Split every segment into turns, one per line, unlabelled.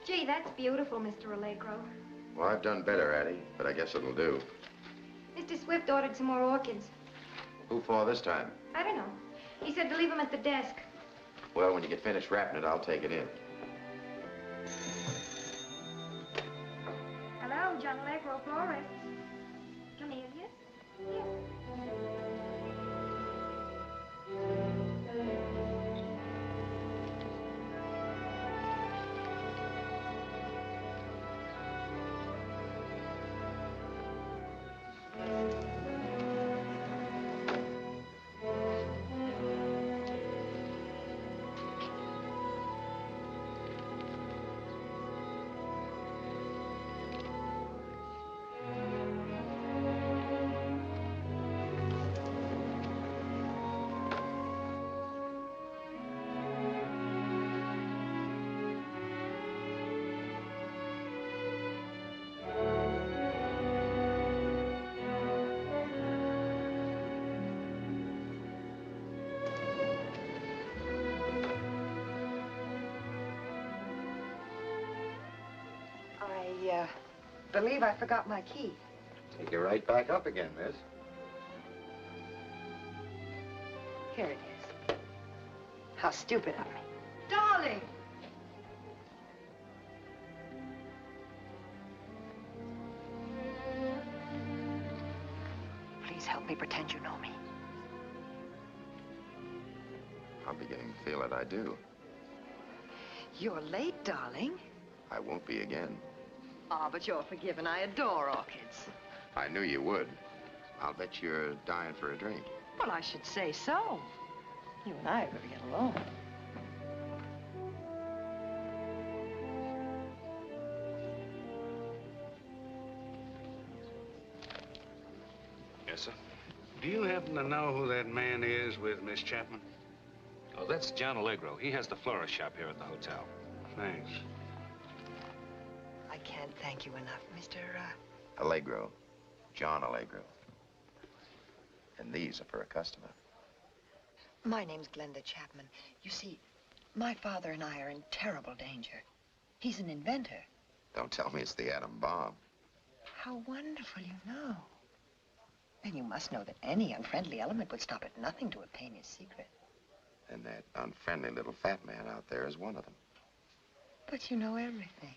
Gee, that's beautiful, Mr. Allegro.
Well, I've done better, Addie, but I guess it'll do.
Mr. Swift ordered some more orchids.
Who for this time?
I don't know. He said to leave them at the desk.
Well, when you get finished wrapping it, I'll take it in.
Hello, John Allegro, florist. Come here, yes? Yes.
I believe I forgot my key.
Take it right back up again, miss.
Here it is. How stupid of me.
Darling!
Please help me pretend you know me.
I'm beginning to feel that I do.
You're late, darling.
I won't be again.
Ah, but you're forgiven. I adore orchids.
I knew you would. I'll bet you're dying for a drink.
Well, I should say so. You and I are going to get along.
Yes, sir. Do you happen to know who that man is with Miss Chapman?
Oh, that's John Allegro. He has the florist shop here at the hotel.
Thanks.
I can't thank you enough, Mr.
Allegro. John Allegro. And these are for a customer.
My name's Glenda Chapman. You see, my father and I are in terrible danger. He's an inventor.
Don't tell me it's the atom bomb.
How wonderful you know. And you must know that any unfriendly element would stop at nothing to obtain his secret.
And that unfriendly little fat man out there is one of them.
But you know everything.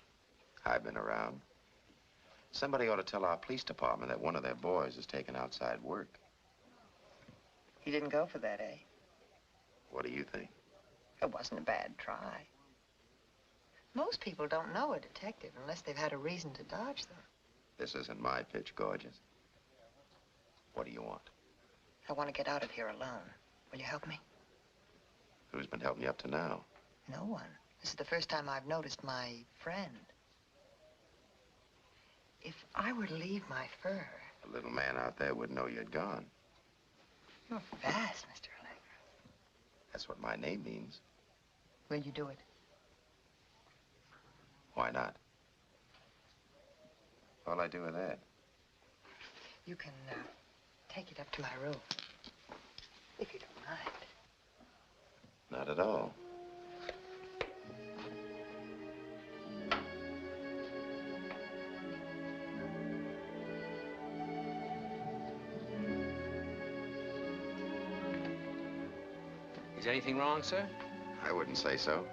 I've been around. Somebody ought to tell our police department that one of their boys is taking outside work.
He didn't go for that, eh?
What do you think?
It wasn't a bad try. Most people don't know a detective unless they've had a reason to dodge them.
This isn't my pitch, gorgeous. What do you want?
I want to get out of here alone. Will you help me?
Who's been helping you up to now?
No one. This is the first time I've noticed my friend. If I were to leave my fur...
The little man out there wouldn't know you'd gone.
You're fast, Mr. Allegro.
That's what my name means.
Will you do it?
Why not? What'll I do with that?
You can take it up to my room. If you don't mind.
Not at all.
Is anything wrong, sir?
I wouldn't say so.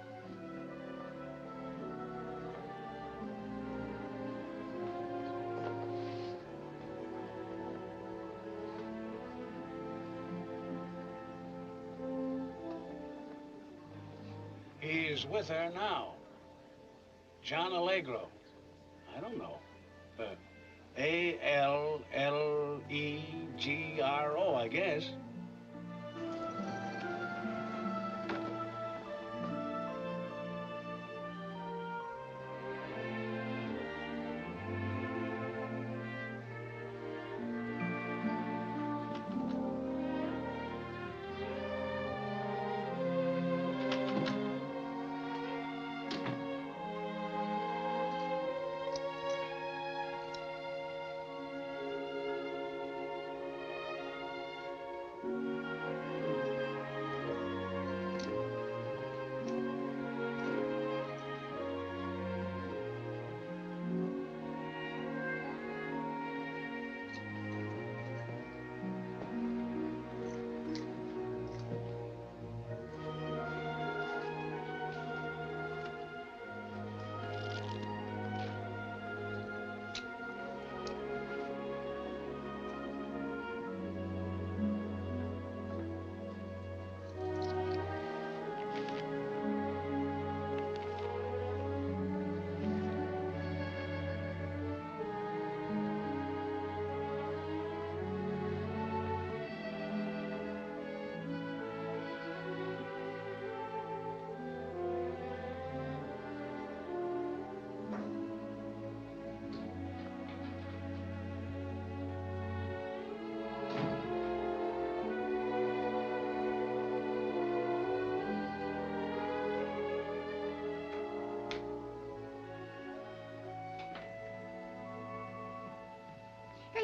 He's with her now. John Allegro. I don't know. A-L-L-E-G-R-O, I guess.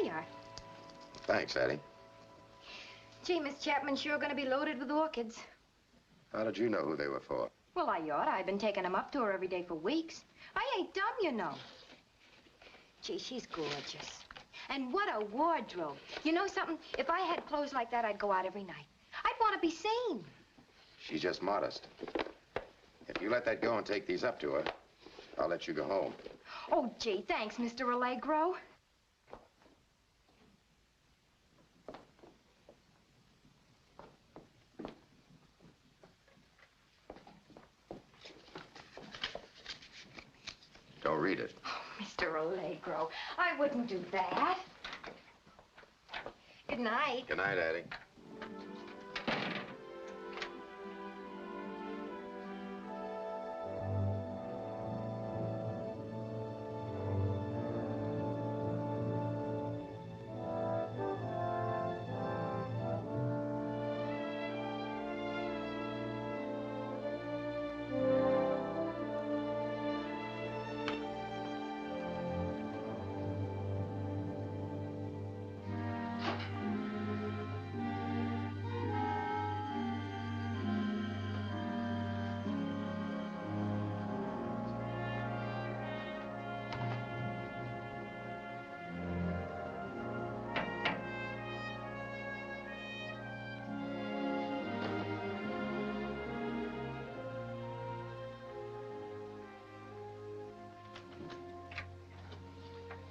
you are.
Thanks, Addie.
Gee, Miss Chapman's sure gonna be loaded with orchids.
How did you know who they were for?
Well, I ought. I've been taking them up to her every day for weeks. I ain't dumb, you know. Gee, she's gorgeous. And what a wardrobe. You know something? If I had clothes like that, I'd go out every night. I'd want to be seen.
She's just modest. If you let that go and take these up to her, I'll let you go home.
Oh, gee, thanks, Mr. Allegro.
Don't read it.
Oh, Mr. Allegro, I wouldn't do that. Good night.
Good night, Addie.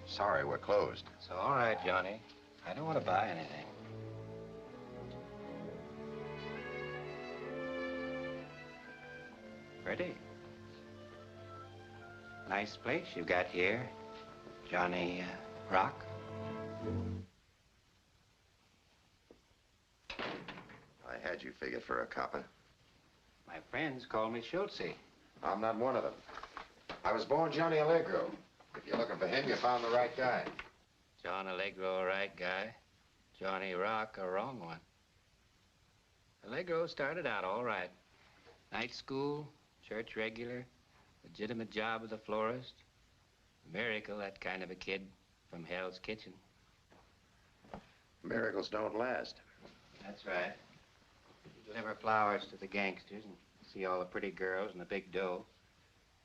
Sorry, we're closed.
It's all right, Johnny. I don't want to buy anything. Pretty. Nice place you got here, Johnny Rock.
I had you figured for a copper.
My friends call me Schultze.
I'm not one of them. I was born Johnny Allegro. If you're looking for him, you found the right guy.
John Allegro, a right guy. Johnny Rock, a wrong one. Allegro started out all right. Night school, church regular, legitimate job as a florist. Miracle, that kind of a kid from Hell's Kitchen.
Miracles don't last.
That's right. You deliver flowers to the gangsters and see all the pretty girls and the big dough.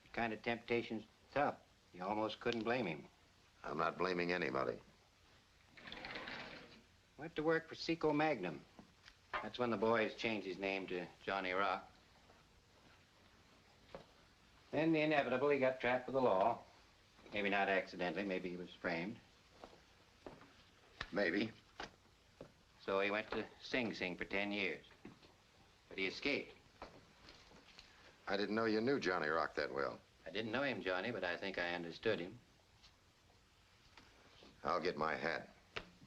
The kind of temptation's tough. You almost couldn't blame him.
I'm not blaming anybody.
Went to work for Seco Magnum. That's when the boys changed his name to Johnny Rock. Then the inevitable, he got trapped with the law. Maybe not accidentally, maybe he was framed.
Maybe.
So he went to Sing Sing for 10 years. But he escaped.
I didn't know you knew Johnny Rock that well.
I didn't know him, Johnny, but I think I understood him.
I'll get my hat.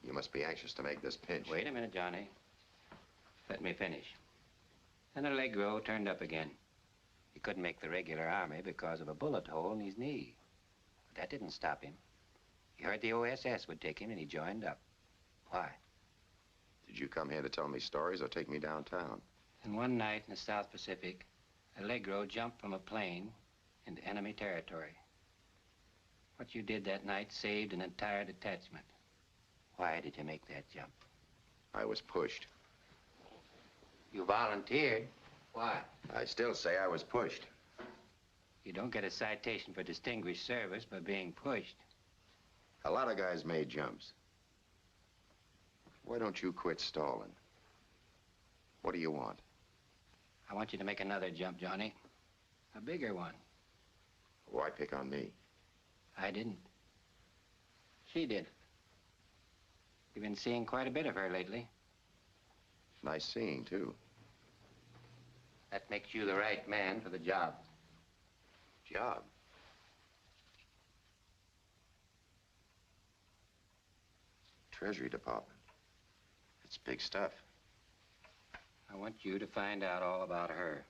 You must be anxious to make this pinch.
Wait a minute, Johnny. Let me finish. Then Allegro turned up again. He couldn't make the regular army because of a bullet hole in his knee. But that didn't stop him. He heard the OSS would take him, and he joined up. Why?
Did you come here to tell me stories or take me downtown?
And one night in the South Pacific, Allegro jumped from a plane into enemy territory. What you did that night saved an entire detachment. Why did you make that jump?
I was pushed.
You volunteered. Why?
I still say I was pushed.
You don't get a citation for distinguished service by being pushed.
A lot of guys made jumps. Why don't you quit stalling? What do you want?
I want you to make another jump, Johnny. A bigger one.
Why pick on me?
I didn't. She did. You've been seeing quite a bit of her lately.
Nice seeing, too.
That makes you the right man for the job.
Job? Treasury Department. It's big stuff.
I want you to find out all about her.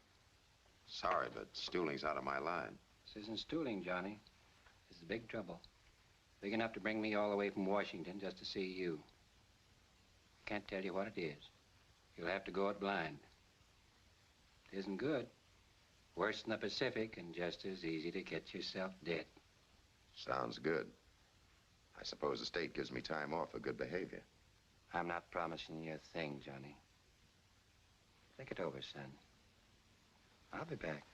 Sorry, but stooling's out of my line.
This isn't stooling, Johnny. This is big trouble. Big enough to bring me all the way from Washington just to see you. I can't tell you what it is. You'll have to go it blind. It isn't good. Worse than the Pacific and just as easy to get yourself dead.
Sounds good. I suppose the state gives me time off for good behavior.
I'm not promising you a thing, Johnny. Think it over, son. I'll be back.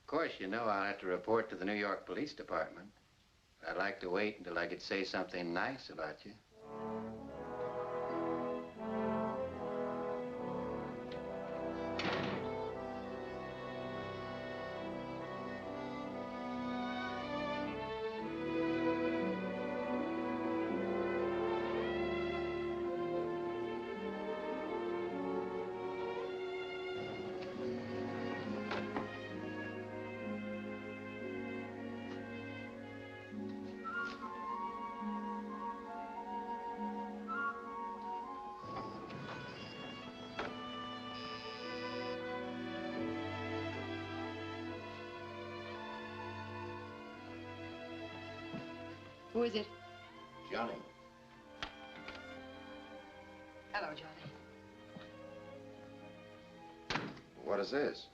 Of course, you know I'll have to report to the New York Police Department. I'd like to wait until I could say something nice about you.
Who is it?
Johnny.
Hello, Johnny.
What is this?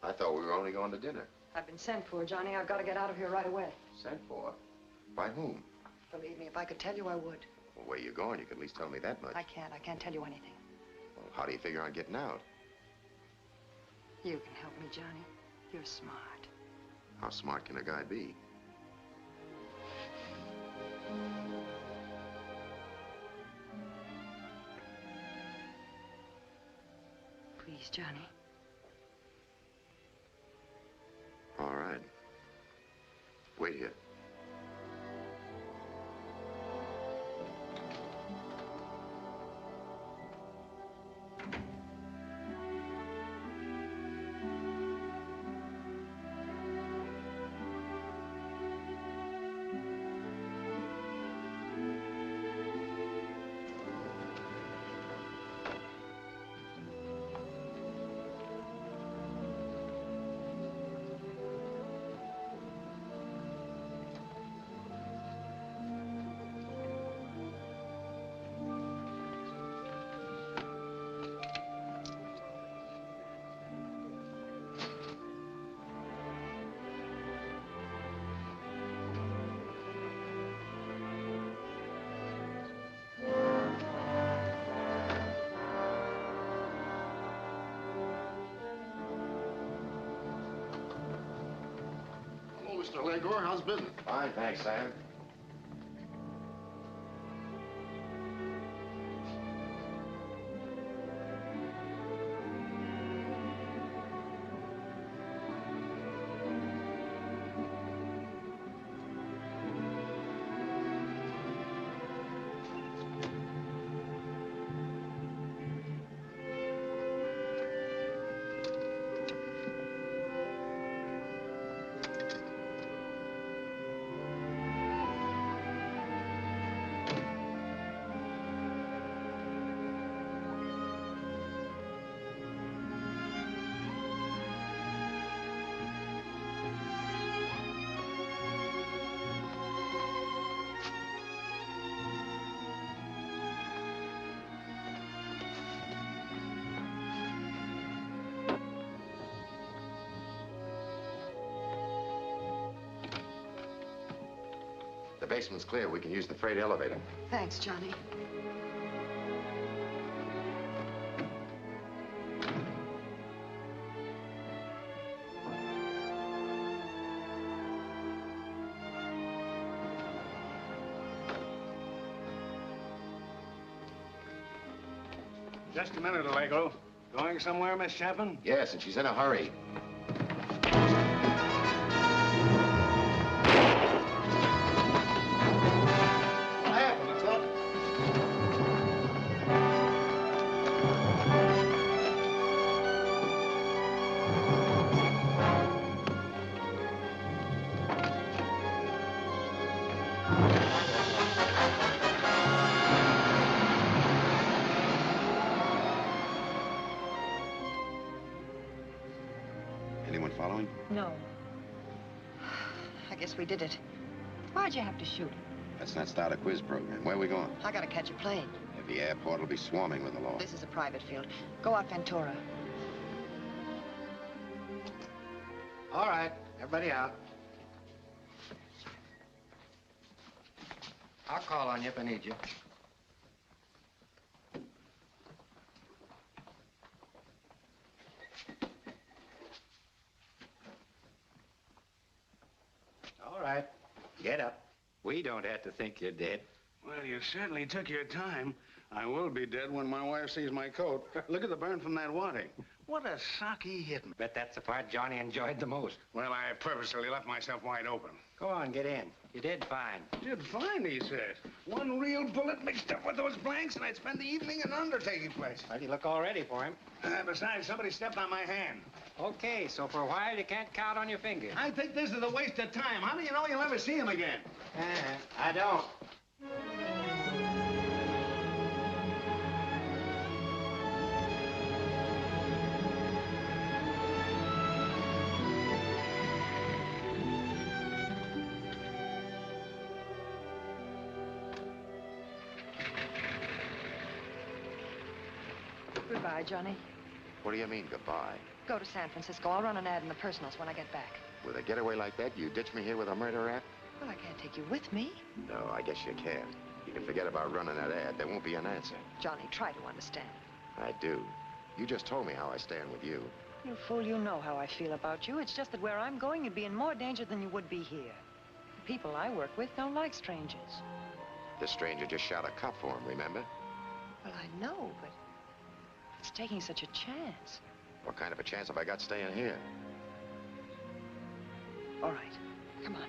I thought we were only going to dinner.
I've been sent for, Johnny. I've got to get out of here right away.
Sent for? By whom?
Believe me, if I could tell you, I would.
Well, where you going? You could at least tell me that much.
I can't tell you anything.
Well, how do you figure on getting out?
You can help me, Johnny. You're smart.
How smart can a guy be?
Please, Johnny.
All right. Wait here.
Mr. Allegro, how's business?
Fine, thanks, Sam. The basement's clear. We can use the freight elevator.
Thanks, Johnny.
Just a minute, Allegro. Going somewhere, Miss Chapman?
Yes, and she's in a hurry. Anyone following?
No. I guess we did it. Why'd you have to shoot?
Let's not start a quiz program. Where are we going?
I gotta catch a plane.
At the airport, will be swarming with the law.
This is a private field. Go out Ventura.
All right. Everybody out. I'll call on you if I need you. All right. Get up. We don't have to think you're dead.
Well, you certainly took your time. I will be dead when my wife sees my coat. Look at the burn from that wadding. What a sock he hit me.
Bet that's the part Johnny enjoyed the most.
Well, I purposely left myself wide open.
Go on, get in. You did fine.
Did fine, he says. One real bullet mixed up with those blanks, and I'd spend the evening in an undertaking place.
Well, you look all ready for him.
Besides, somebody stepped on my hand.
Okay, so for a while you can't count on your fingers.
I think this is a waste of time. How do you know you'll ever see him again?
I don't.
Goodbye, Johnny.
What do you mean, goodbye?
Go to San Francisco. I'll run an ad in the personals when I get back.
With a getaway like that, you ditch me here with a murder rap?
Well, I can't take you with me.
No, I guess you can't. You can forget about running that ad. There won't be an answer.
Johnny, try to understand.
I do. You just told me how I stand with you.
You fool, you know how I feel about you. It's just that where I'm going, you'd be in more danger than you would be here. The people I work with don't like strangers.
This stranger just shot a cop for him, remember?
Well, I know, but it's taking such a chance.
What kind of a chance have I got staying here?
All right, come on.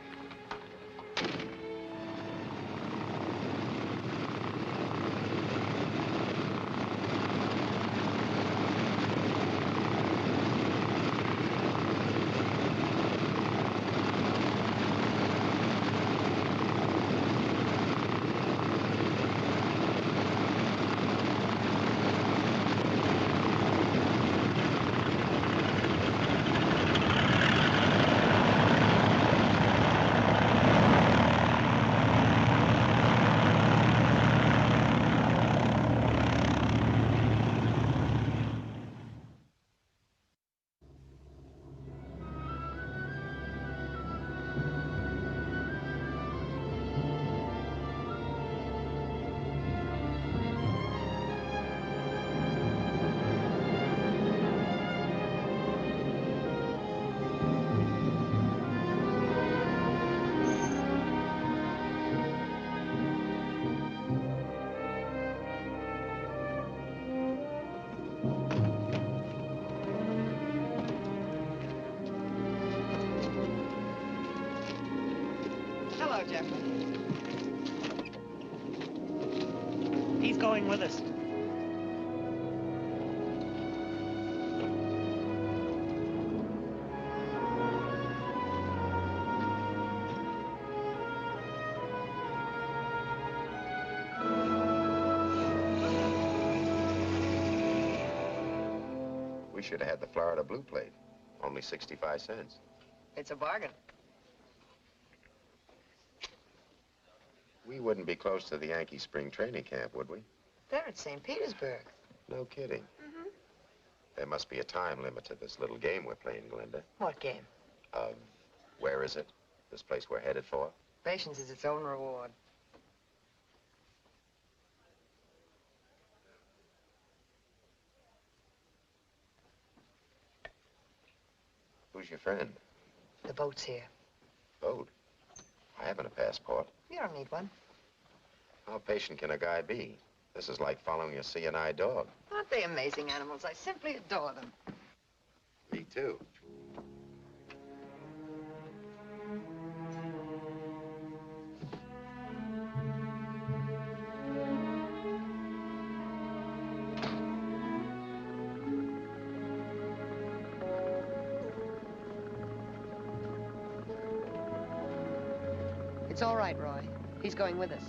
Hello, Jeffrey. He's going with us.
We should have had the Florida Blue Plate. Only 65 cents.
It's a bargain.
We wouldn't be close to the Yankee spring training camp, would we?
They're at St. Petersburg.
No kidding.
Mm-hmm.
There must be a time limit to this little game we're playing, Glenda.
What game?
Where is it? This place we're headed for?
Patience is its own reward.
Who's your friend?
The boat's here.
Boat? I haven't a passport.
You don't need one.
How patient can a guy be? This is like following a C&I dog.
Aren't they amazing animals? I simply adore them.
Me too.
It's all right, Roy. He's going with us.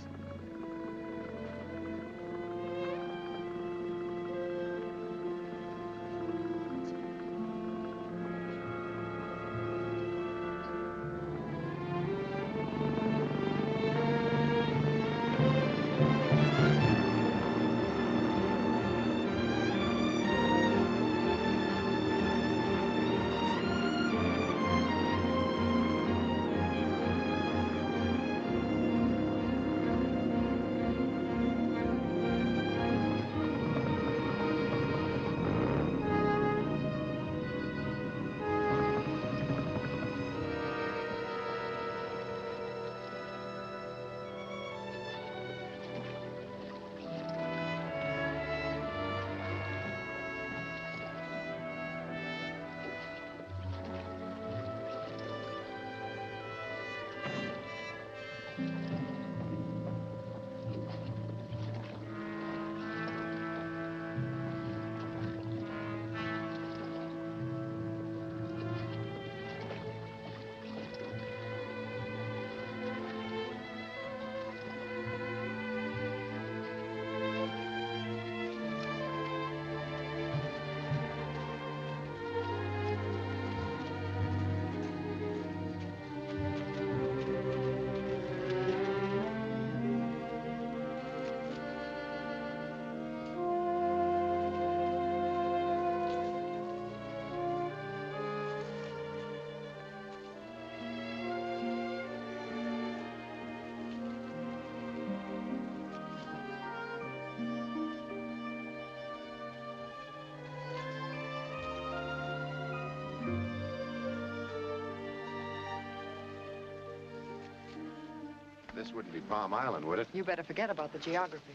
This wouldn't be Palm Island, would it?
You better forget about the geography.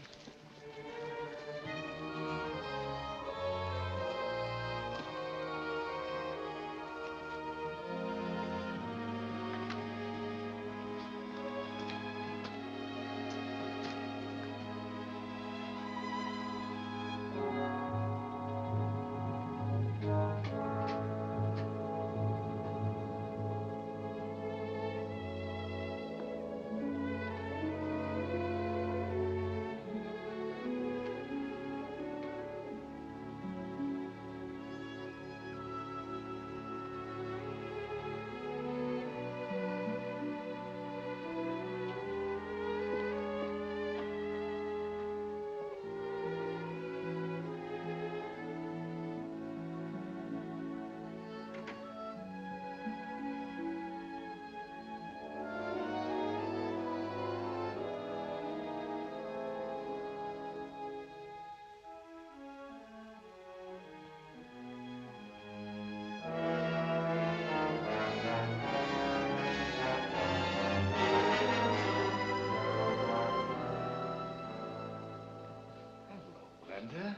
Glenda?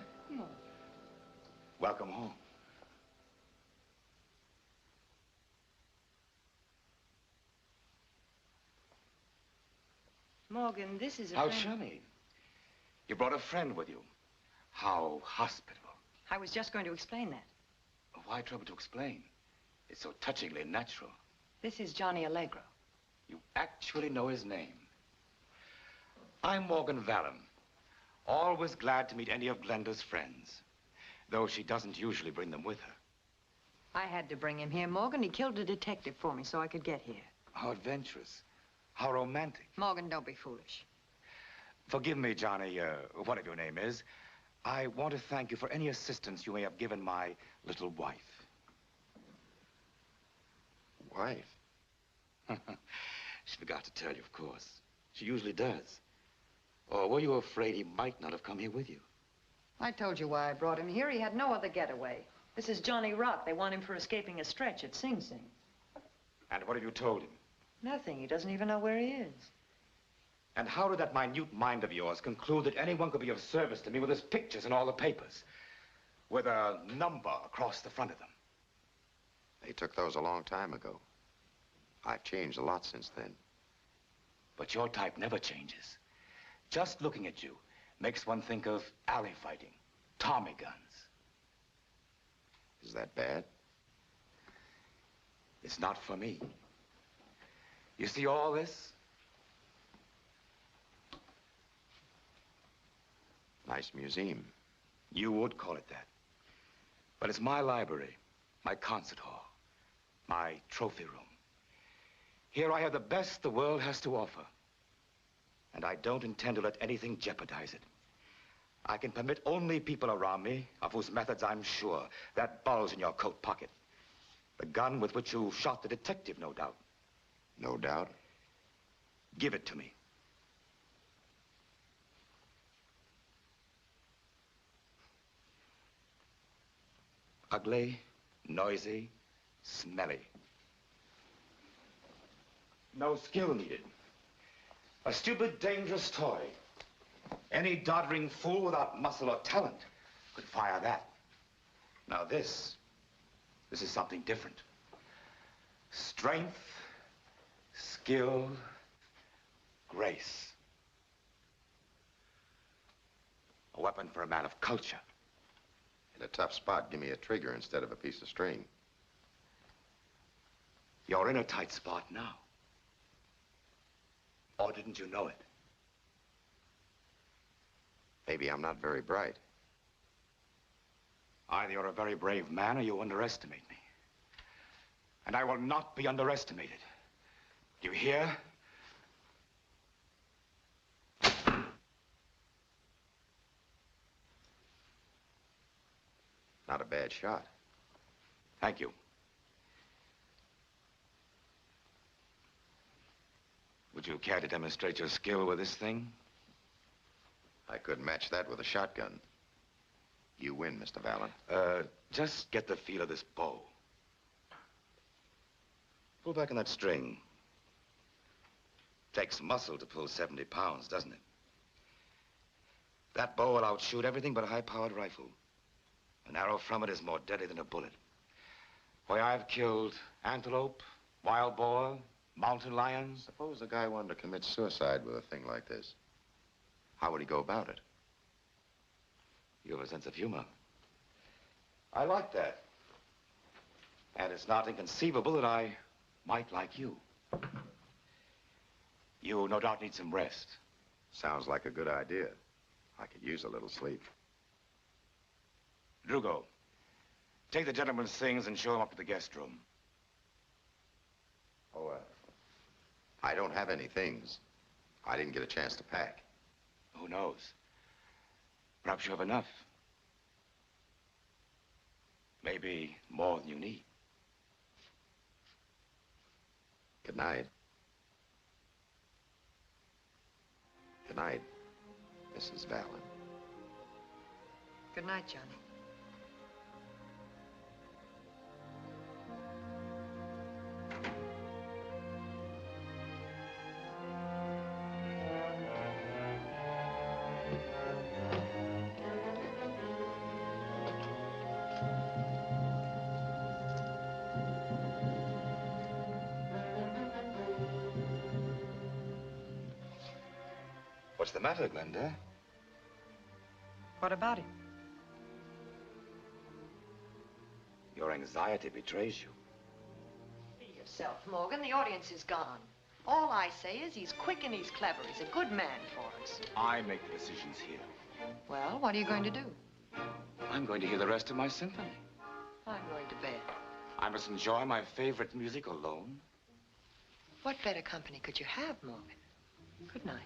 Welcome home.
Morgan, this is a
How
friend.
chummy. You brought a friend with you. How hospitable.
I was just going to explain that.
Why trouble to explain? It's so touchingly natural.
This is Johnny Allegro.
You actually know his name. I'm Morgan Vallon. Always glad to meet any of Glenda's friends, though she doesn't usually bring them with her.
I had to bring him here, Morgan. He killed a detective for me so I could get here.
How adventurous. How romantic.
Morgan, don't be foolish.
Forgive me, Johnny, whatever your name is. I want to thank you for any assistance you may have given my little wife.
Wife?
She forgot to tell you, of course. She usually does. Or were you afraid he might not have come here with you?
I told you why I brought him here. He had no other getaway. This is Johnny Rock. They want him for escaping a stretch at Sing Sing.
And what have you told him?
Nothing. He doesn't even know where he is.
And how did that minute mind of yours conclude that anyone could be of service to me with his pictures in all the papers, with a number across the front of them?
They took those a long time ago. I've changed a lot since then.
But your type never changes. Just looking at you makes one think of alley fighting, Tommy guns.
Is that bad?
It's not for me. You see all this?
Nice museum.
You would call it that. But it's my library, my concert hall, my trophy room. Here I have the best the world has to offer. And I don't intend to let anything jeopardize it. I can permit only people around me of whose methods I'm sure. That bulge in your coat pocket. The gun with which you shot the detective, no doubt.
No doubt.
Give it to me. Ugly, noisy, smelly. No skill needed. A stupid, dangerous toy. Any doddering fool without muscle or talent could fire that. Now this is something different. Strength, skill, grace. A weapon for a man of culture.
In a tough spot, give me a trigger instead of a piece of string.
You're in a tight spot now. Or didn't you know it?
Maybe I'm not very bright.
Either you're a very brave man or you underestimate me. And I will not be underestimated. Do you hear?
Not a bad shot.
Thank you. Would you care to demonstrate your skill with this thing?
I couldn't match that with a shotgun. You win, Mr. Vallon.
Just get the feel of this bow. Pull back on that string. Takes muscle to pull 70 pounds, doesn't it? That bow will outshoot everything but a high-powered rifle. An arrow from it is more deadly than a bullet. Why, I've killed antelope, wild boar, mountain lions.
Suppose a guy wanted to commit suicide with a thing like this. How would he go about it?
You have a sense of humor. I like that. And it's not inconceivable that I might like you. You no doubt need some rest.
Sounds like a good idea. I could use a little sleep.
Drugo, take the gentleman's things and show him up to the guest room.
Oh, I don't have any things. I didn't get a chance to pack.
Who knows? Perhaps you have enough. Maybe more than you need.
Good night. Good night, Mrs. Vallon.
Good night, Johnny.
What's the matter, Glenda?
What about him?
Your anxiety betrays you.
Be yourself, Morgan. The audience is gone. All I say is he's quick and he's clever. He's a good man for us.
I make the decisions here.
Well, what are you going to do?
I'm going to hear the rest of my symphony.
I'm going to bed.
I must enjoy my favorite music alone.
What better company could you have, Morgan? Good night.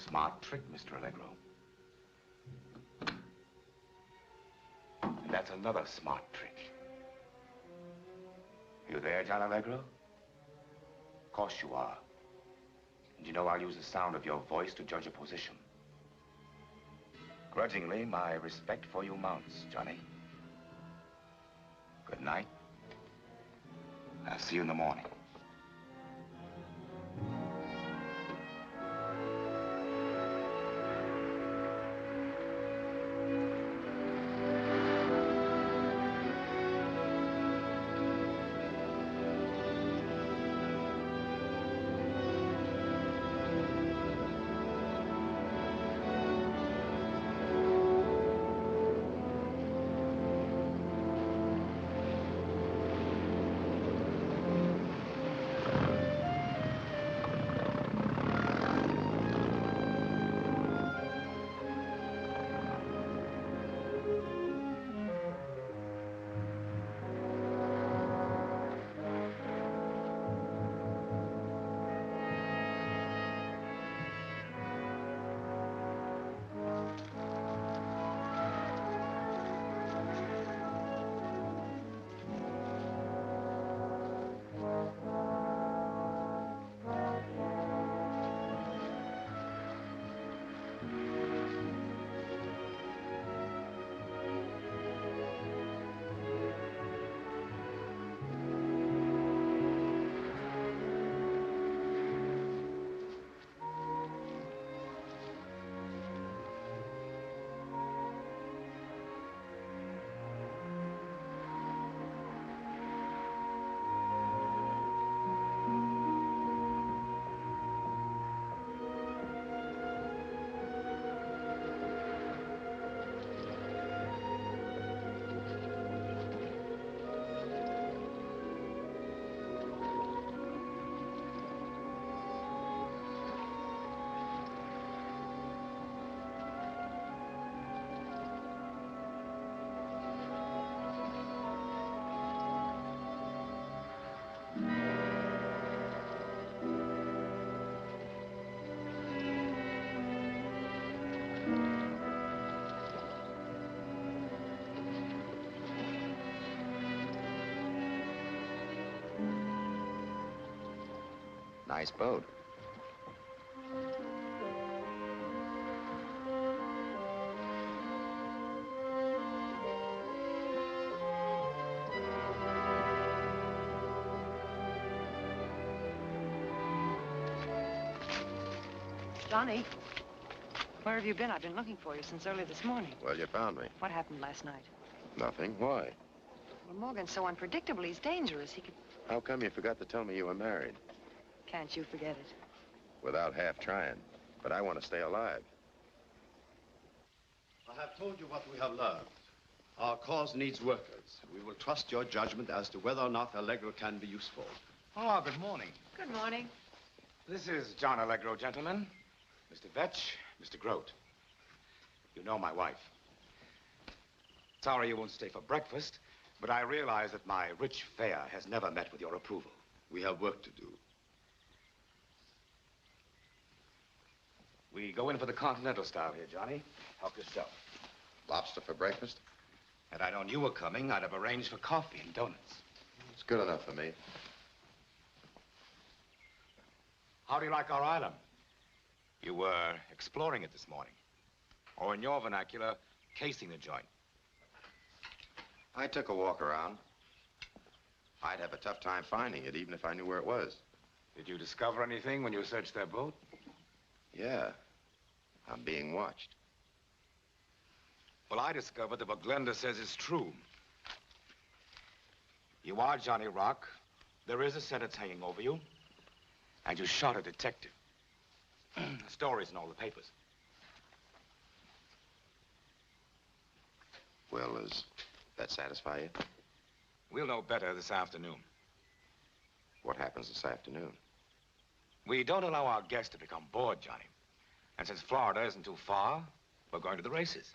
smart trick, Mr. Allegro. And that's another smart trick. You there, John Allegro? Of course you are. And you know I'll use the sound of your voice to judge a position. Grudgingly, my respect for you mounts, Johnny. Good night. I'll see you in the morning.
Nice boat.
Johnny, where have you been? I've been looking for you since early this morning.
Well, you found me.
What happened last night?
Nothing. Why?
Well, Morgan's so unpredictable. He's dangerous. He could...
How come you forgot to tell me you were married?
Can't you forget it?
Without half trying. But I want to stay alive.
I have told you what we have learned. Our cause needs workers. We will trust your judgment as to whether or not Allegro can be useful.
Oh, good morning.
Good morning.
This is John Allegro, gentlemen. Mr. Vetch, Mr. Grote. You know my wife. Sorry you won't stay for breakfast, but I realize that my rich fare has never met with your approval.
We have work to do.
We go in for the continental style here, Johnny. Help yourself.
Lobster for breakfast?
Had I known you were coming, I'd have arranged for coffee and donuts.
It's good enough for me.
How do you like our island? You were exploring it this morning. Or in your vernacular, casing the joint.
I took a walk around. I'd have a tough time finding it, even if I knew where it was.
Did you discover anything when you searched their boat?
Yeah. I'm being watched.
Well, I discovered that what Glenda says is true. You are Johnny Rock. There is a sentence hanging over you. And you shot a detective. Stories in all the papers.
Well, does that satisfy you?
We'll know better this afternoon.
What happens this afternoon?
We don't allow our guests to become bored, Johnny. And since Florida isn't too far, we're going to the races.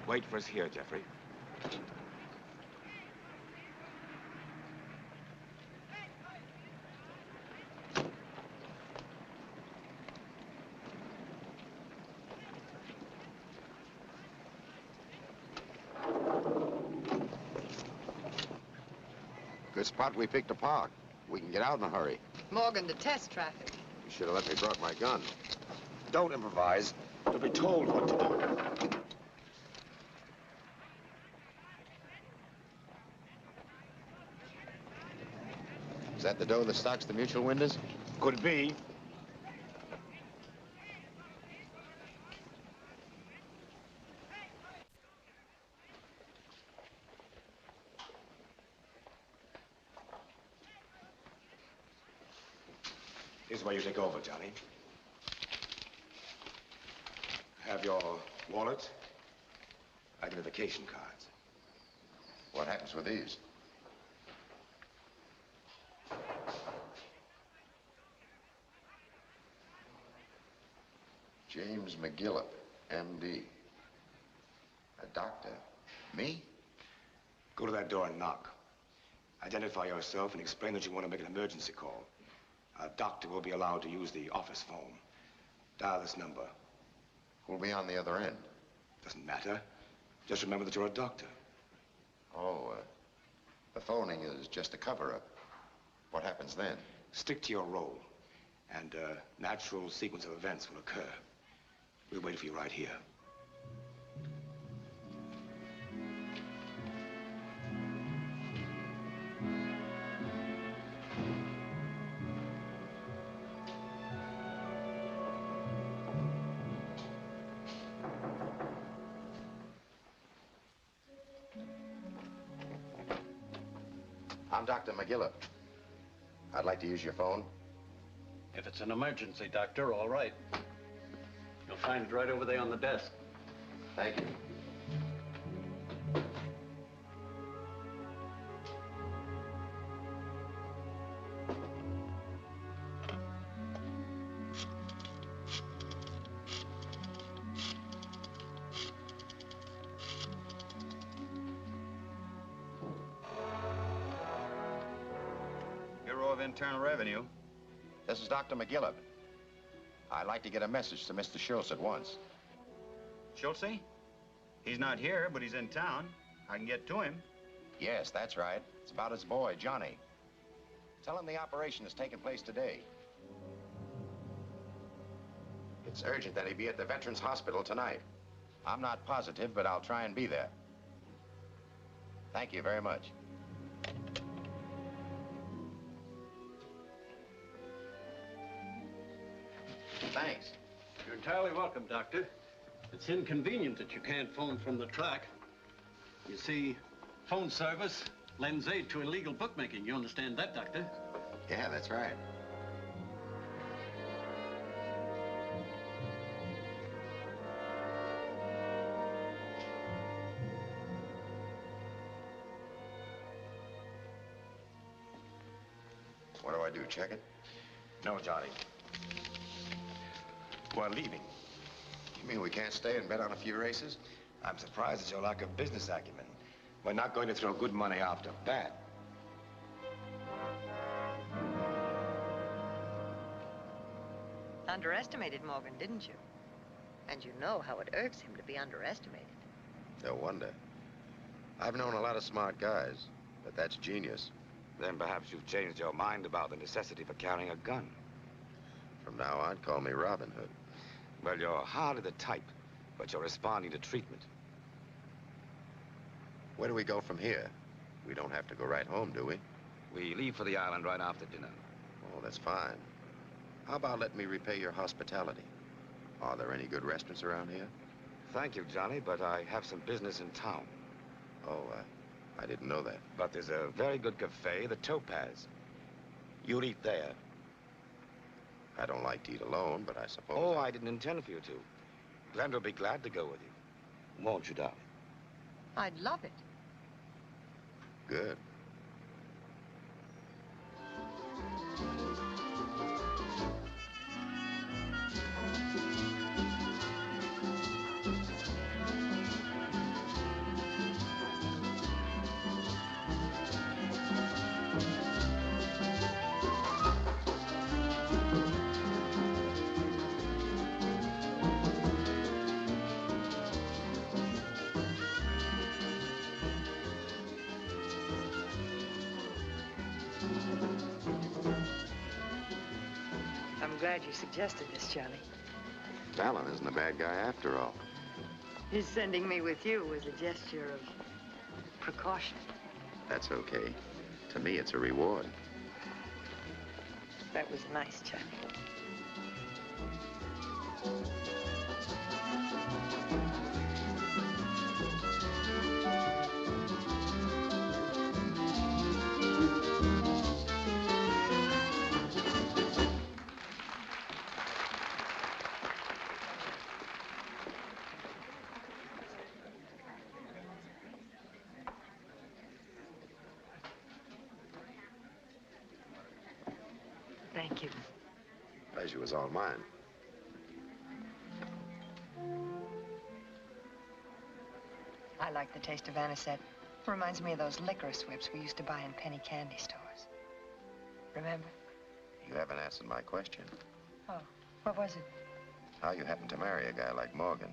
Wait for us here, Jeffrey.
Good spot we picked to park. We can get out in a hurry.
Morgan, to test traffic.
You should have let me brought my gun.
Don't improvise. You'll be told what to do.
Is that the dough that stocks the mutual windows?
Could be. Here's where you take over, Johnny. Have your wallet, identification cards.
What happens with these? James McGillip, M.D. A doctor. Me?
Go to that door and knock. Identify yourself and explain that you want to make an emergency call. A doctor will be allowed to use the office phone. Dial this number.
Who'll be on the other end?
Doesn't matter. Just remember that you're a doctor.
Oh, the phoning is just a cover-up. What happens then?
Stick to your role, and a natural sequence of events will occur. We'll wait for you right here.
I'm Dr. McGillip. I'd like to use your phone.
If it's an emergency, Doctor, all right. You'll find it right over there on the desk.
Thank you. Bureau of Internal Revenue. This is Dr. McGillip. I'd like to get a message to Mr. Schultz at once.
Schultz? He's not here, but he's in town. I can get to him.
Yes, that's right. It's about his boy, Johnny. Tell him the operation has taken place today. It's urgent that he be at the Veterans Hospital tonight. I'm not positive, but I'll try and be there. Thank you very much. Thanks.
You're entirely welcome, Doctor. It's inconvenient that you can't phone from the track. You see, phone service lends aid to illegal bookmaking. You understand that, Doctor?
Yeah, that's right. What do I do, check it?
No, Johnny. We're leaving.
You mean we can't stay and bet on a few races?
I'm surprised at your lack of business acumen. We're not going to throw good money after bad.
Underestimated Morgan, didn't you? And you know how it irks him to be underestimated.
No wonder. I've known a lot of smart guys, but that's genius.
Then perhaps you've changed your mind about the necessity for carrying a gun.
From now on, call me Robin Hood.
Well, you're hardly the type, but you're responding to treatment.
Where do we go from here? We don't have to go right home, do we?
We leave for the island right after dinner.
Oh, that's fine. How about letting me repay your hospitality? Are there any good restaurants around here?
Thank you, Johnny, but I have some business in town.
Oh, I didn't know that.
But there's a very good cafe, the Topaz. You'll eat there.
I don't like to eat alone, but I suppose...
Oh, I didn't intend for you to. Glenda will be glad to go with you. Won't you, darling?
I'd love it.
Good.
glad you suggested this, Johnny.
Fallon isn't a bad guy after all.
His sending me with you was a gesture of precaution.
That's okay. To me, it's a reward.
That was nice, Johnny. Thank you.
Pleasure was all mine.
I like the taste of anisette. Reminds me of those licorice whips we used to buy in penny candy stores. Remember?
You haven't answered my question.
Oh, what was it?
How you happened to marry a guy like Morgan?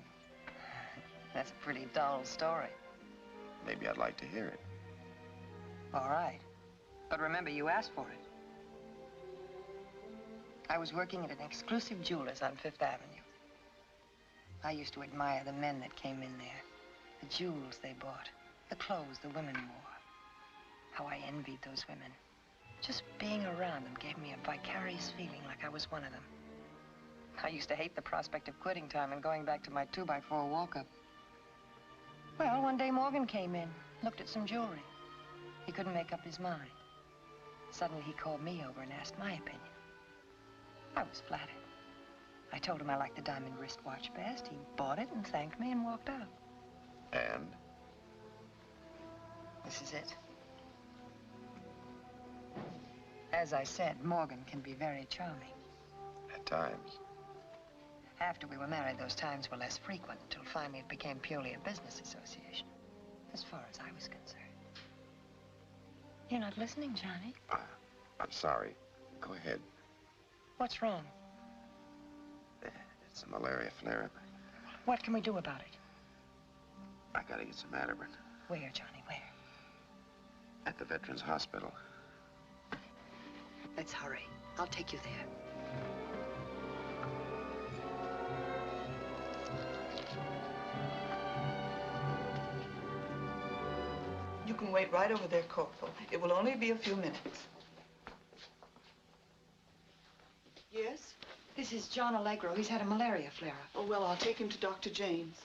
That's a pretty dull story.
Maybe I'd like to hear it.
All right. But remember, you asked for it. I was working at an exclusive jeweler's on Fifth Avenue. I used to admire the men that came in there, the jewels they bought, the clothes the women wore. How I envied those women. Just being around them gave me a vicarious feeling like I was one of them. I used to hate the prospect of quitting time and going back to my 2x4 walk-up. Well, one day Morgan came in, looked at some jewelry. He couldn't make up his mind. Suddenly he called me over and asked my opinion. I was flattered. I told him I liked the diamond wristwatch best. He bought it and thanked me and walked out.
And?
This is it. As I said, Morgan can be very charming.
At times.
After we were married, those times were less frequent until finally it became purely a business association, as far as I was concerned. You're not listening, Johnny.
I'm sorry. Go ahead.
What's wrong?
It's a malaria flare-up.
What can we do about it?
I gotta get some Ativan.
Where, Johnny, where?
At the Veterans Hospital.
Let's hurry. I'll take you there.
You can wait right over there, Corporal. It will only be a few minutes. Yes?
This is John Allegro. He's had a malaria flare-up.
Oh, well, I'll take him to Dr. James.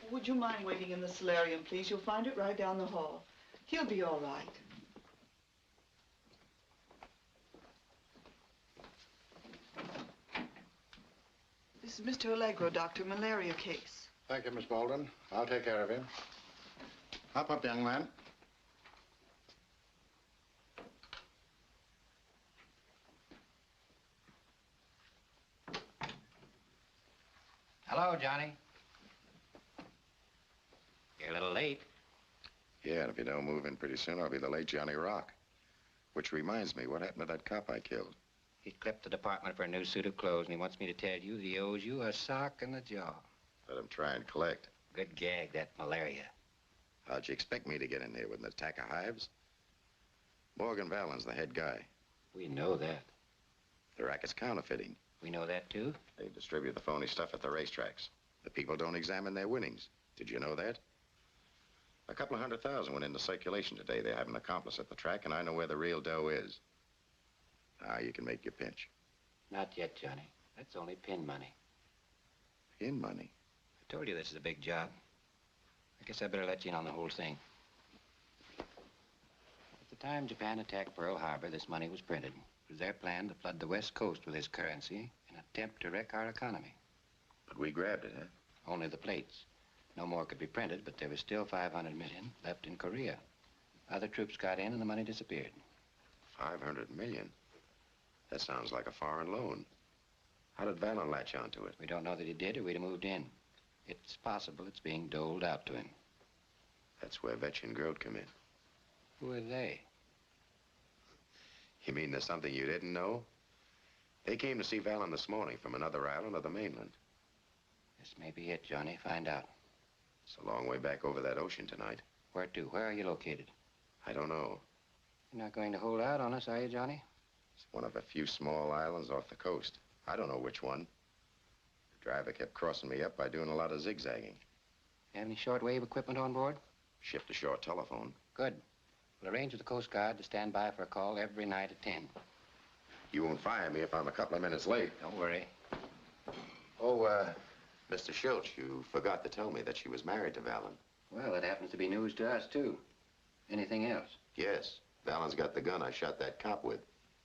Would you mind waiting in the solarium, please? You'll find it right down the hall. He'll be all right. This is Mr. Allegro, Doctor. Malaria case.
Thank you, Miss Bolden. I'll take care of him. Hop up, young man.
Hello, Johnny. You're a little late.
Yeah, and if you don't move in pretty soon, I'll be the late Johnny Rock. Which reminds me, what happened to that cop I killed?
He clipped the department for a new suit of clothes, and he wants me to tell you that he owes you a sock and a jaw.
Let him try and collect.
Good gag, that malaria.
How'd you expect me to get in there with an attack of hives? Morgan Vallen's the head guy.
We know that.
The racket's counterfeiting.
We know that, too?
They distribute the phony stuff at the racetracks. The people don't examine their winnings. Did you know that? A couple of 100,000 went into circulation today. They have an accomplice at the track, and I know where the real dough is. Now you can make your pinch.
Not yet, Johnny. That's only pin money.
Pin money?
I told you this is a big job. I guess I better let you in on the whole thing. At the time Japan attacked Pearl Harbor, this money was printed. It was their plan to flood the West Coast with this currency in an attempt to wreck our economy.
But we grabbed it, huh?
Only the plates. No more could be printed, but there was still 500 million left in Korea. Other troops got in and the money disappeared.
500 million? That sounds like a foreign loan. How did Vallen latch onto it?
We don't know that he did or we'd have moved in. It's possible it's being doled out to him.
That's where Vetch and Grote come in.
Who are they?
You mean there's something you didn't know? They came to see Vallen this morning from another island of the mainland.
This may be it, Johnny. Find out.
It's a long way back over that ocean tonight.
Where to? Where are you located?
I don't know.
You're not going to hold out on us, are you, Johnny?
It's one of a few small islands off the coast. I don't know which one. The driver kept crossing me up by doing a lot of zigzagging.
Have any shortwave equipment on board?
Shipped a short telephone.
Good. We'll arrange with the Coast Guard to stand by for a call every night at 10.
You won't fire me if I'm a couple of minutes late.
Don't worry.
Oh, Mr. Schultz, you forgot to tell me that she was married to Valen.
Well, that happens to be news to us, too. Anything else?
Yes. Valen's got the gun I shot that cop with.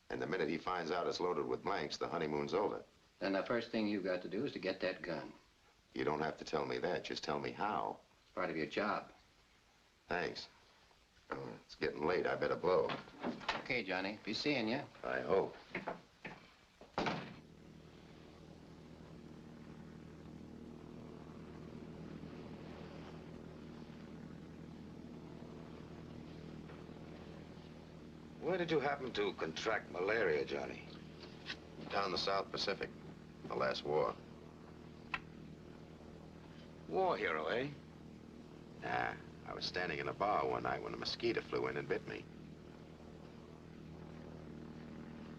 And the minute he finds out it's loaded with blanks, the honeymoon's over.
Then the first thing you've got to do is to get that gun.
You don't have to tell me that. Just tell me how.
It's part of your job.
Thanks. It's getting late. I better blow.
Okay, Johnny. Be seeing you.
I hope.
Where did you happen to contract malaria, Johnny?
Down the South Pacific. The last war.
War hero, eh?
Nah. I was standing in a bar one night when a mosquito flew in and bit me.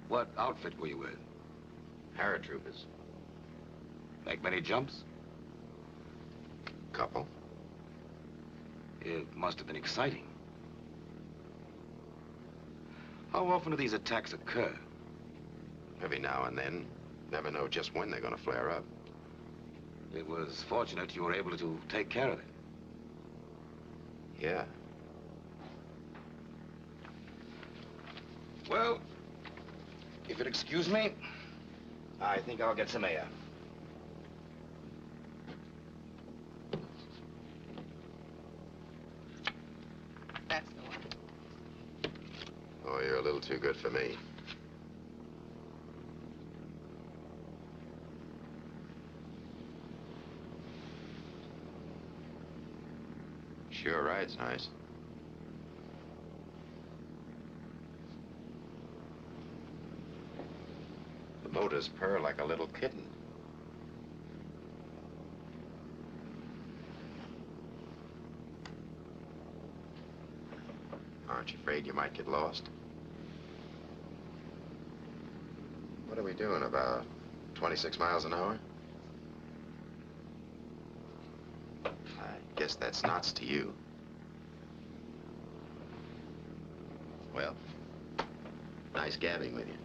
What outfit were you with?
Paratroopers.
Make many jumps?
Couple.
It must have been exciting. How often do these attacks occur?
Every now and then. Never know just when they're gonna flare up.
It was fortunate you were able to take care of it.
Yeah.
Well, if you'll excuse me, I think I'll get some air.
That's the one.
Oh, you're a little too good for me. Sure ride's nice. The motors purr like a little kitten. Aren't you afraid you might get lost? What are we doing, about 26 miles an hour? I guess that's knots to you. Well, nice gabbing with you.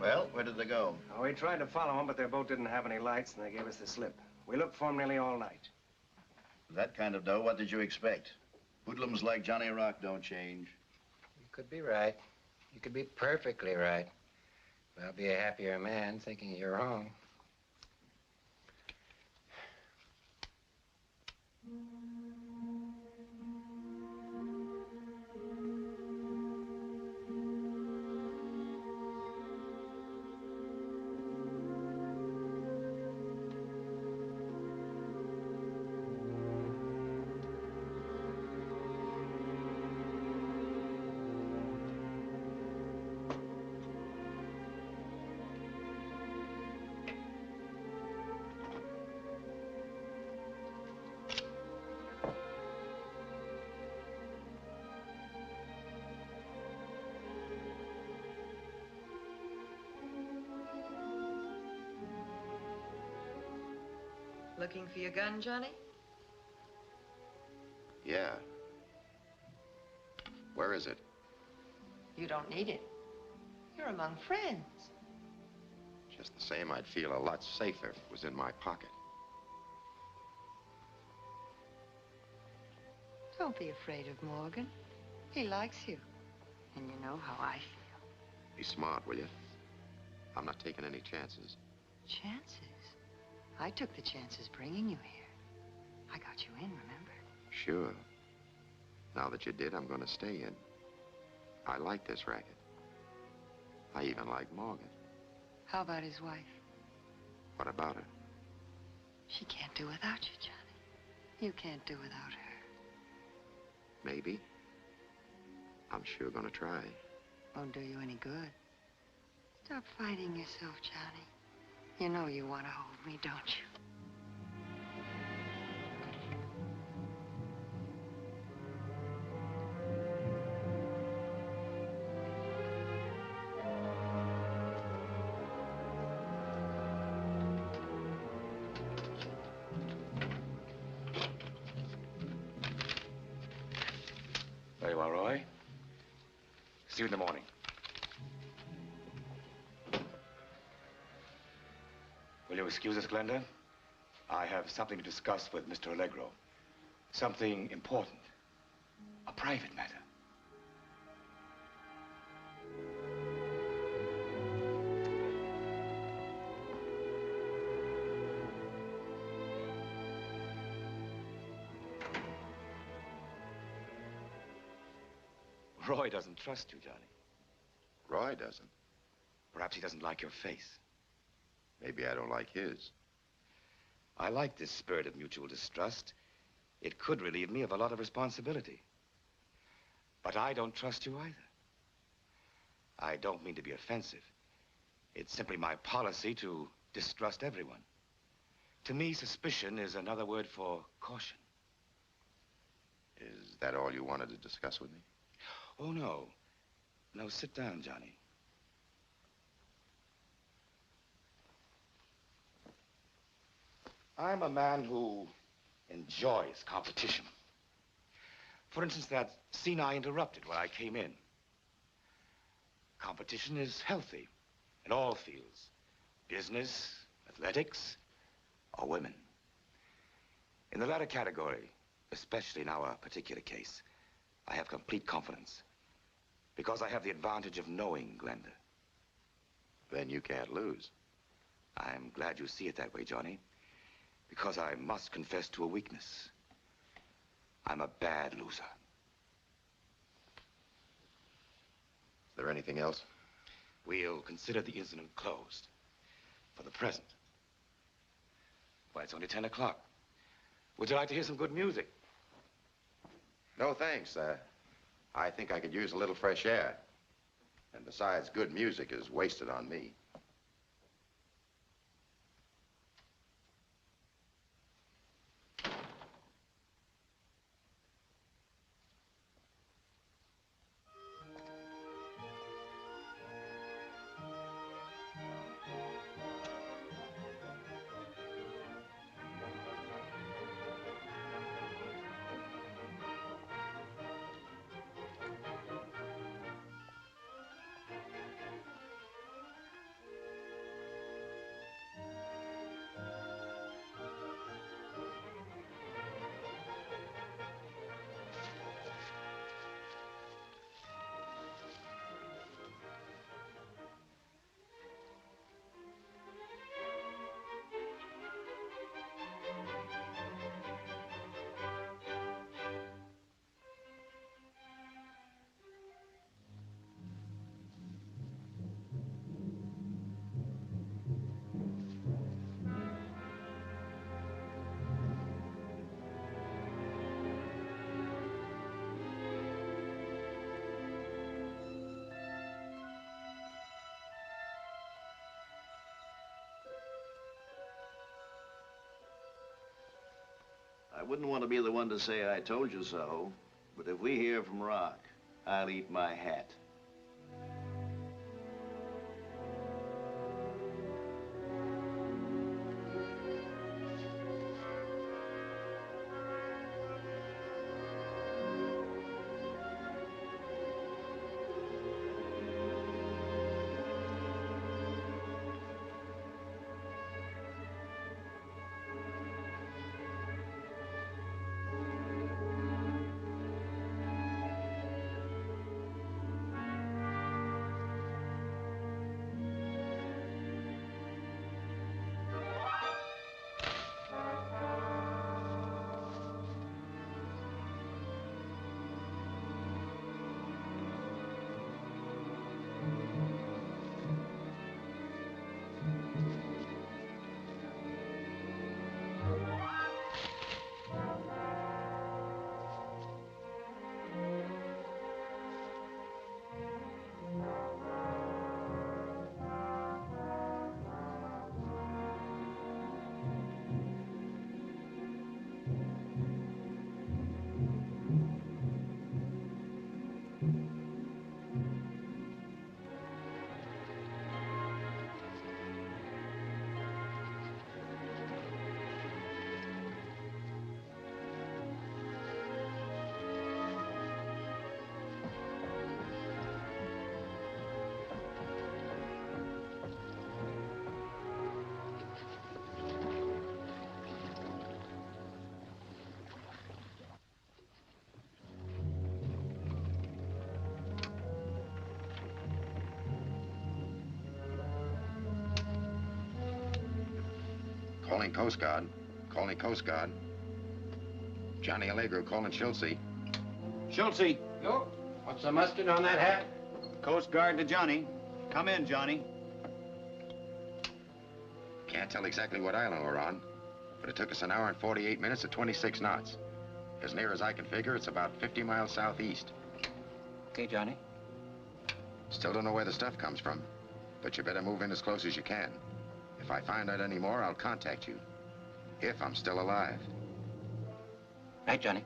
Well, where did they go?
Oh, we tried to follow them, but their boat didn't have any lights, and they gave us the slip. We looked for them nearly all night.
That kind of dough, what did you expect? Hoodlums like Johnny Rock don't change.
You could be right. You could be perfectly right. But I'll be a happier man thinking you're wrong.
Looking for your gun, Johnny?
Yeah. Where is it?
You don't need it. You're among friends.
Just the same, I'd feel a lot safer if it was in my pocket.
Don't be afraid of Morgan. He likes you. And you know how I feel.
Be smart, will you? I'm not taking any chances.
Chances? I took the chances bringing you here. I got you in, remember?
Sure. Now that you did, I'm going to stay in. I like this racket. I even like Morgan.
How about his wife?
What about her?
She can't do without you, Johnny. You can't do without her.
Maybe. I'm sure going to try.
Won't do you any good. Stop fighting yourself, Johnny. You know you want to hold me, don't you?
Very well, Roy. See you in the morning. Will you excuse us, Glenda? I have something to discuss with Mr. Allegro. Something important. A private matter. Roy doesn't trust you, Johnny.
Roy doesn't.
Perhaps he doesn't like your face.
Maybe I don't like his.
I like this spirit of mutual distrust. It could relieve me of a lot of responsibility. But I don't trust you either. I don't mean to be offensive. It's simply my policy to distrust everyone. To me, suspicion is another word for caution.
Is that all you wanted to discuss with me?
Oh, no. No, sit down, Johnny. I'm a man who enjoys competition. For instance, that scene I interrupted when I came in. Competition is healthy in all fields. Business, athletics, or women. In the latter category, especially in our particular case, I have complete confidence. Because I have the advantage of knowing Glenda.
Then you can't lose.
I'm glad you see it that way, Johnny. Because I must confess to a weakness. I'm a bad loser.
Is there anything else?
We'll consider the incident closed. For the present. Why, it's only 10 o'clock. Would you like to hear some good music?
No, thanks. I think I could use a little fresh air. And besides, good music is wasted on me.
I wouldn't want to be the one to say I told you so, but if we hear from Rock, I'll eat my hat.
Calling Coast Guard. Calling Coast Guard. Johnny Allegro calling Schultze.
Schultze.
Yo, what's the mustard on that hat?
Coast Guard to Johnny. Come in, Johnny.
Can't tell exactly what island we're on, but it took us an hour and 48 minutes at 26 knots. As near as I can figure, it's about 50 miles southeast.
Okay, Johnny.
Still don't know where the stuff comes from, but you better move in as close as you can. If I find out any more, I'll contact you. If I'm still alive.
Right, Johnny.